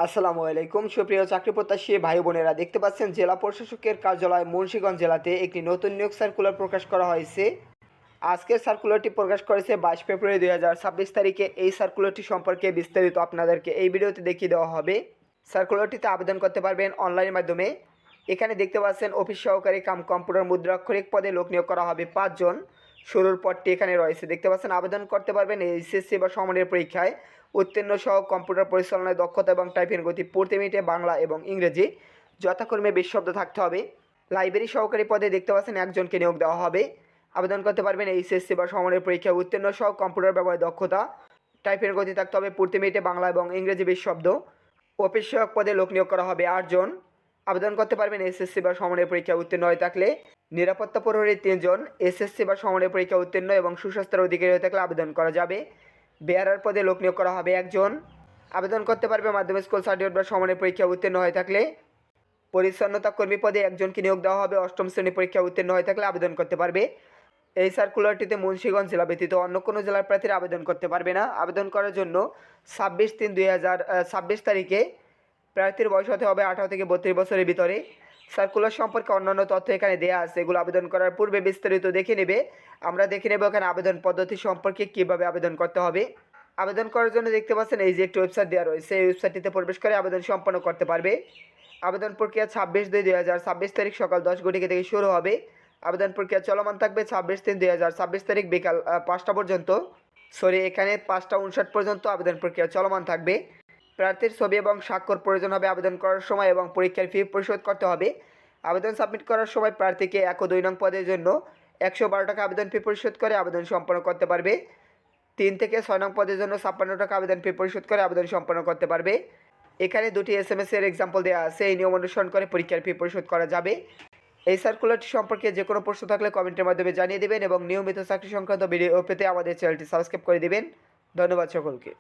আসসালামু আলাইকুম সুপ্রিয় চাকরি প্রত্যাশী ভাই বোনেরা, দেখতে পাচ্ছেন জেলা প্রশাসকের কার্যালয় মুন্সিগঞ্জ জেলাতে একটি নতুন নিয়োগ সার্কুলার প্রকাশ করা হয়েছে। আজকের সার্কুলারটি প্রকাশ করেছে 22 ফেব্রুয়ারি 2026 তারিখে। এই সার্কুলারটি সম্পর্কে বিস্তারিত আপনাদেরকে এই ভিডিওতে দেখিয়ে দেওয়া হবে। সার্কুলারটিতে আবেদন করতে পারবেন অনলাইনের মাধ্যমে। এখানে দেখতে পাচ্ছেন অফিস সহকারী কাম কম্পিউটার মুদ্রাক্ষরিক পদে লোক নিয়োগ করা হবে 5 জন। শুরুর পদটি এখানে রয়েছে, দেখতে পাচ্ছেন আবেদন করতে পারবেন এইচএসসি বা সমমানের পরীক্ষায় উত্তীর্ণ সহ কম্পিউটার পরিচালনায় দক্ষতা এবং টাইপিং গতি প্রতি মিনিটে বাংলা এবং ইংরেজি যথাক্রমে 20 শব্দ থাকতে হবে। লাইব্রেরি সহকারী পদে দেখতে পাচ্ছেন একজনকে নিয়োগ দেওয়া হবে। আবেদন করতে পারবেন এইচএসসি বা সমমানের পরীক্ষায় উত্তীর্ণ সহ কম্পিউটার ব্যবহারে দক্ষতা, টাইপের গতি থাকতে হবে প্রতি মিনিটে বাংলা এবং ইংরেজি 20 শব্দ। অফিস সহায়ক পদে লোক নিয়োগ করা হবে 8 জন। আবেদন করতে পারবেন এসএসসি বা সমমানের পরীক্ষায় উত্তীর্ণ হয়ে থাকলে। নিরাপত্তা প্রহরী 3 জন। এসএসসি বা সমমানের পরীক্ষা উত্তীর্ণ এবং সুস্বাস্থ্যের অধিকারী হয়ে থাকলে আবেদন করা যাবে। বেয়ারার পদে লোক নিয়োগ করা হবে 1 জন। আবেদন করতে পারবে মাধ্যমিক স্কুল সার্টিফিকেট বা সমমানের পরীক্ষা উত্তীর্ণ হয়ে থাকলে। পরিচ্ছন্নতা কর্মী পদে একজনকে নিয়োগ দেওয়া হবে। 8ম শ্রেণী পরীক্ষা উত্তীর্ণ হয়ে থাকলে আবেদন করতে পারবে। এই সার্কুলারটিতে মুন্সিগঞ্জ জেলা ব্যতীত অন্য কোনো জেলার প্রার্থীরা আবেদন করতে পারবে না। আবেদন করার জন্য 26/3/2026 তারিখে প্রার্থীর বয়স হতে হবে 18 থেকে 32 বছরের ভিতরে। সার্কুলার সম্পর্কে অন্যান্য তথ্য এখানে দেওয়া আছে, এগুলো আবেদন করার পূর্বে বিস্তারিত দেখে নেবে। আমরা দেখে নেব এখানে আবেদন পদ্ধতি সম্পর্কে, কীভাবে আবেদন করতে হবে। আবেদন করার জন্য দেখতে পাচ্ছেন এই যে একটি ওয়েবসাইট দেওয়া রয়েছে, এই ওয়েবসাইটটিতে প্রবেশ করে আবেদন সম্পন্ন করতে পারবে। আবেদন প্রক্রিয়া 26/2/2026 তারিখ সকাল 10 ঘটিকা থেকে শুরু হবে। আবেদন প্রক্রিয়া চলমান থাকবে 26/3/2026 তারিখ বিকাল 5টা পর্যন্ত। এখানে 5টা 59 পর্যন্ত আবেদন প্রক্রিয়া চলমান থাকবে। প্রার্থীর ছবি এবং স্বাক্ষর প্রয়োজন হবে আবেদন করার সময় এবং পরীক্ষার ফি পরিশোধ করতে হবে। আবেদন সাবমিট করার সময় প্রার্থীকে 1 ও 2 নং পদের জন্য 112 টাকা আবেদন ফি পরিশোধ করে আবেদন সম্পন্ন করতে পারবে। 3 থেকে 6 নং পদের জন্য 56 টাকা আবেদন ফি পরিশোধ করে আবেদন সম্পন্ন করতে পারবে। এখানে 2টি SMS এর এক্সাম্পল দেওয়া আছে, এই নিয়ম অনুসরণ করে পরীক্ষার ফি পরিশোধ করা যাবে। এই সার্কুলারটি সম্পর্কে যে কোনো প্রশ্ন থাকলে কমেন্টের মাধ্যমে জানিয়ে দেবেন এবং নিয়মিত চাকরি সংক্রান্ত ভিডিও পেতে আমাদের চ্যানেলটি সাবস্ক্রাইব করে দেবেন। ধন্যবাদ সকলকে।